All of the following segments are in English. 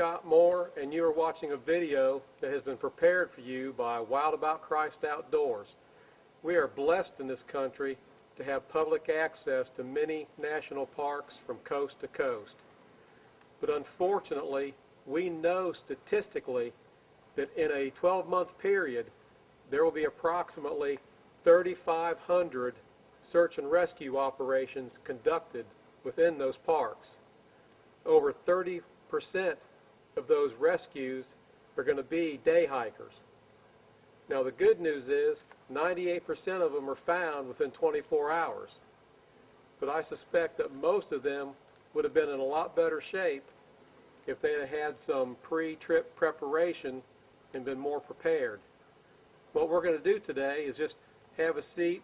Scott Moore, and you are watching a video that has been prepared for you by Wild About Christ Outdoors. We are blessed in this country to have public access to many national parks from coast to coast. But unfortunately, we know statistically that in a 12-month period, there will be approximately 3,500 search and rescue operations conducted within those parks. Over 30% of those rescues are going to be day hikers. Now the good news is 98% of them are found within 24 hours. But I suspect that most of them would have been in a lot better shape if they had had some pre-trip preparation and been more prepared. What we're going to do today is just have a seat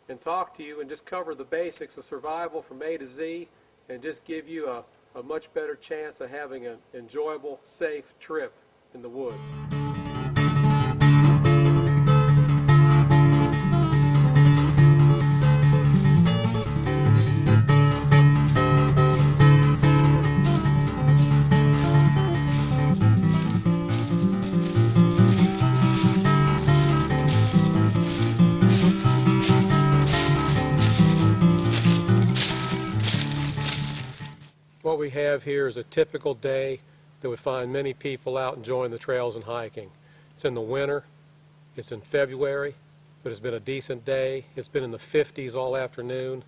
and talk to you and just cover the basics of survival from A to Z and just give you a much better chance of having an enjoyable, safe trip in the woods. What we have here is a typical day that would find many people out enjoying the trails and hiking. It's in the winter, it's in February, but it's been a decent day. It's been in the 50s all afternoon.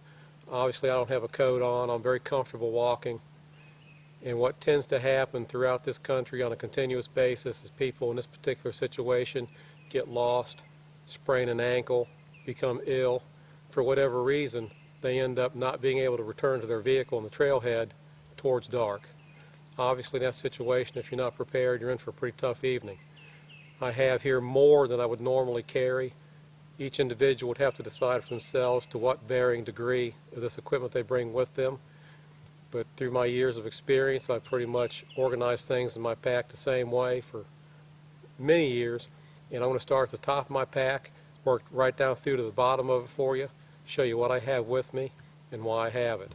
Obviously I don't have a coat on, I'm very comfortable walking. And what tends to happen throughout this country on a continuous basis is people in this particular situation get lost, sprain an ankle, become ill. For whatever reason, they end up not being able to return to their vehicle on the trailhead towards dark. Obviously in that situation, if you're not prepared, you're in for a pretty tough evening. I have here more than I would normally carry. Each individual would have to decide for themselves to what varying degree of this equipment they bring with them. But through my years of experience, I've pretty much organized things in my pack the same way for many years. And I'm going to start at the top of my pack, work right down through to the bottom of it for you, show you what I have with me and why I have it.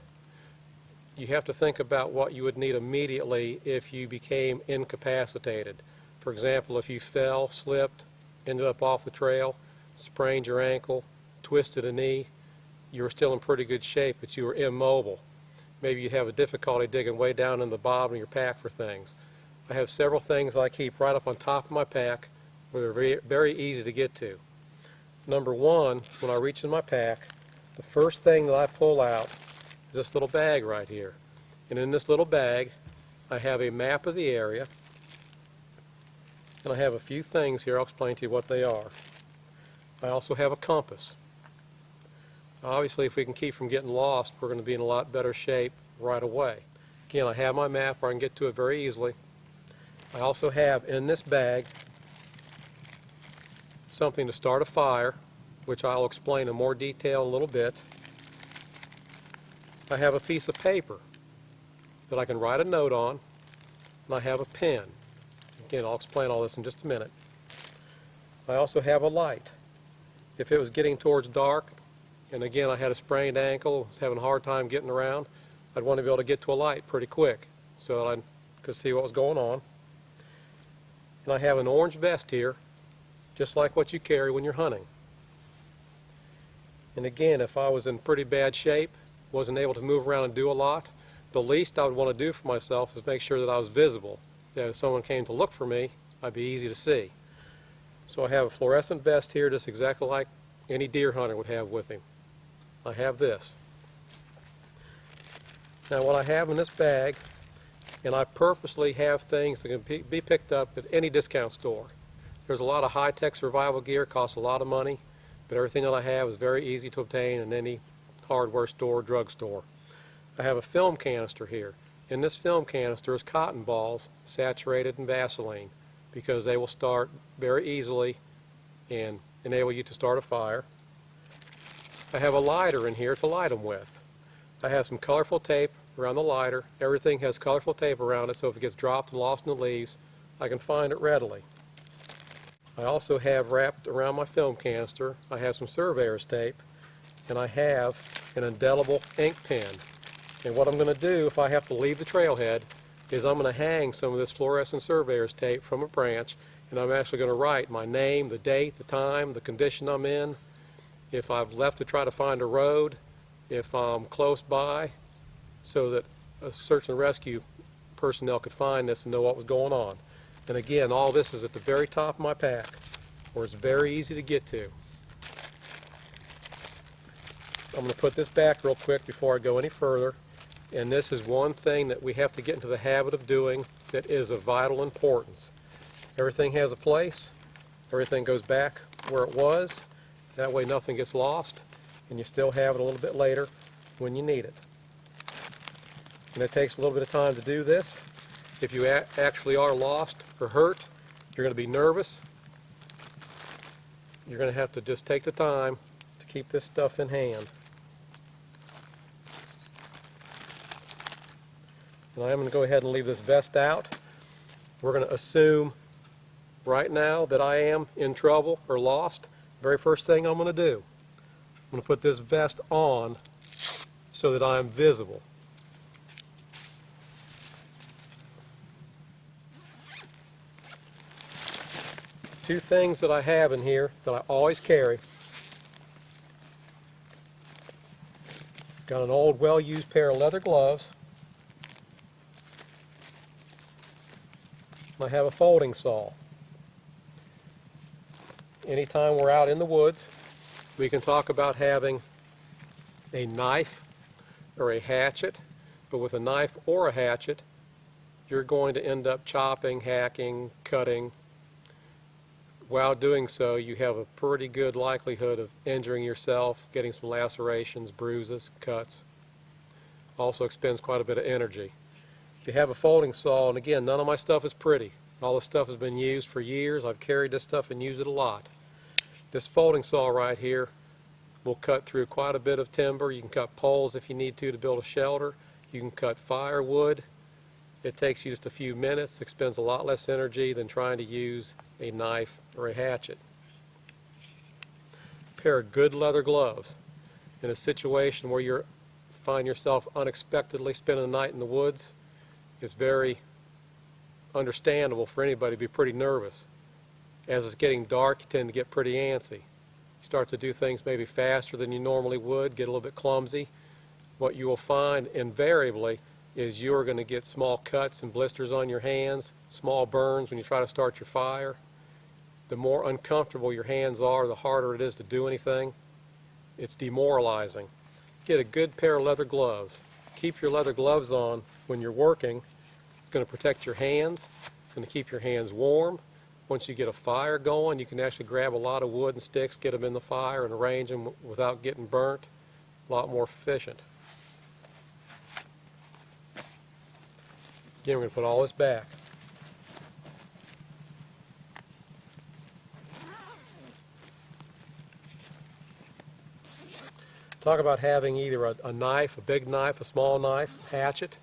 You have to think about what you would need immediately if you became incapacitated. For example, if you fell, slipped, ended up off the trail, sprained your ankle, twisted a knee, you were still in pretty good shape, but you were immobile. Maybe you have a difficulty digging way down in the bottom of your pack for things. I have several things I keep right up on top of my pack where they're very easy to get to. Number one, when I reach in my pack, the first thing that I pull out is this little bag right here. And in this little bag I have a map of the area, and I have a few things here. I'll explain to you what they are. I also have a compass. Obviously if we can keep from getting lost, we're going to be in a lot better shape right away. Again, I have my map where I can get to it very easily. I also have in this bag something to start a fire, which I'll explain in more detail in a little bit. I have a piece of paper that I can write a note on, and I have a pen. Again, I'll explain all this in just a minute. I also have a light. If it was getting towards dark, and again I had a sprained ankle, was having a hard time getting around, I'd want to be able to get to a light pretty quick so that I could see what was going on. And I have an orange vest here, just like what you carry when you're hunting. And again, if I was in pretty bad shape, wasn't able to move around and do a lot, the least I would want to do for myself is make sure that I was visible. That if someone came to look for me, I'd be easy to see. So I have a fluorescent vest here, just exactly like any deer hunter would have with him. I have this. Now what I have in this bag, and I purposely have things that can be picked up at any discount store. There's a lot of high-tech survival gear, costs a lot of money, but everything that I have is very easy to obtain in any hardware store, drugstore. I have a film canister here. In this film canister is cotton balls saturated in Vaseline because they will start very easily and enable you to start a fire. I have a lighter in here to light them with. I have some colorful tape around the lighter. Everything has colorful tape around it, so if it gets dropped and lost in the leaves, I can find it readily. I also have wrapped around my film canister, I have some surveyor's tape, and I have an indelible ink pen. And what I'm going to do if I have to leave the trailhead, is I'm going to hang some of this fluorescent surveyor's tape from a branch, and I'm actually going to write my name, the date, the time, the condition I'm in, if I've left to try to find a road, if I'm close by, so that a search and rescue personnel could find this and know what was going on. And again, all this is at the very top of my pack, where it's very easy to get to. I'm going to put this back real quick before I go any further. And this is one thing that we have to get into the habit of doing that is of vital importance. Everything has a place. Everything goes back where it was. That way nothing gets lost, and you still have it a little bit later when you need it. And it takes a little bit of time to do this. If you actually are lost or hurt, you're going to be nervous. You're going to have to just take the time to keep this stuff in hand. And I am going to go ahead and leave this vest out. We're going to assume right now that I am in trouble or lost. Very first thing I'm going to do, I'm going to put this vest on so that I am visible. Two things that I have in here that I always carry. Got an old well-used pair of leather gloves. I have a folding saw. Anytime we're out in the woods, we can talk about having a knife or a hatchet, but with a knife or a hatchet, you're going to end up chopping, hacking, cutting. While doing so, you have a pretty good likelihood of injuring yourself, getting some lacerations, bruises, cuts. Also expends quite a bit of energy. If you have a folding saw, and again, none of my stuff is pretty. All this stuff has been used for years. I've carried this stuff and used it a lot. This folding saw right here will cut through quite a bit of timber. You can cut poles if you need to build a shelter. You can cut firewood. It takes you just a few minutes, expends a lot less energy than trying to use a knife or a hatchet. A pair of good leather gloves. In a situation where you find yourself unexpectedly spending the night in the woods, it's very understandable for anybody to be pretty nervous. As it's getting dark, you tend to get pretty antsy. You start to do things maybe faster than you normally would, get a little bit clumsy. What you will find invariably is you're going to get small cuts and blisters on your hands, small burns when you try to start your fire. The more uncomfortable your hands are, the harder it is to do anything. It's demoralizing. Get a good pair of leather gloves. Keep your leather gloves on when you're working. It's going to protect your hands. It's going to keep your hands warm. Once you get a fire going, you can actually grab a lot of wood and sticks, get them in the fire, and arrange them without getting burnt. A lot more efficient. Again, we're going to put all this back. Talk about having either a knife, a big knife, a small knife, hatchet.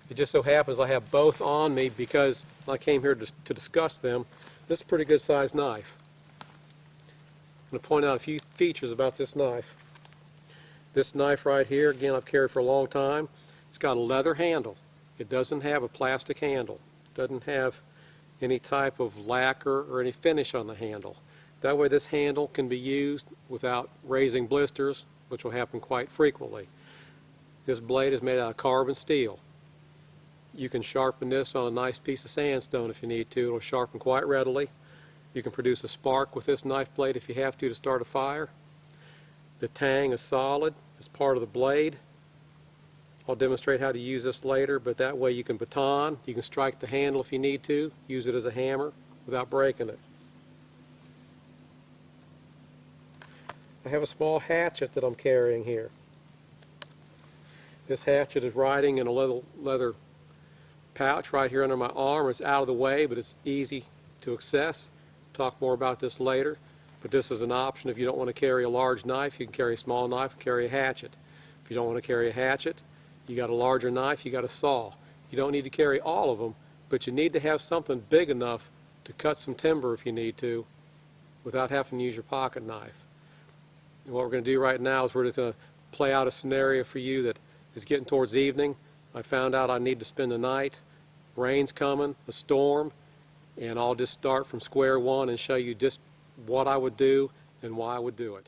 It just so happens I have both on me because I came here to discuss them. This is a pretty good sized knife. I'm going to point out a few features about this knife. This knife right here, again, I've carried for a long time. It's got a leather handle. It doesn't have a plastic handle. It doesn't have any type of lacquer or any finish on the handle. That way this handle can be used without raising blisters, which will happen quite frequently. This blade is made out of carbon steel. You can sharpen this on a nice piece of sandstone if you need to. It'll sharpen quite readily. You can produce a spark with this knife blade if you have to start a fire. The tang is solid. It's part of the blade. I'll demonstrate how to use this later, but that way you can baton, you can strike the handle if you need to, use it as a hammer without breaking it. I have a small hatchet that I'm carrying here. This hatchet is riding in a little leather pouch right here under my arm. It's out of the way, but it's easy to access. Talk more about this later, but this is an option. If you don't want to carry a large knife, you can carry a small knife and carry a hatchet. If you don't want to carry a hatchet, you got a larger knife, you got a saw. You don't need to carry all of them, but you need to have something big enough to cut some timber if you need to without having to use your pocket knife. And what we're going to do right now is we're just going to play out a scenario for you that is getting towards evening. I found out I need to spend the night. Rain's coming, a storm, and I'll just start from square one and show you just what I would do and why I would do it.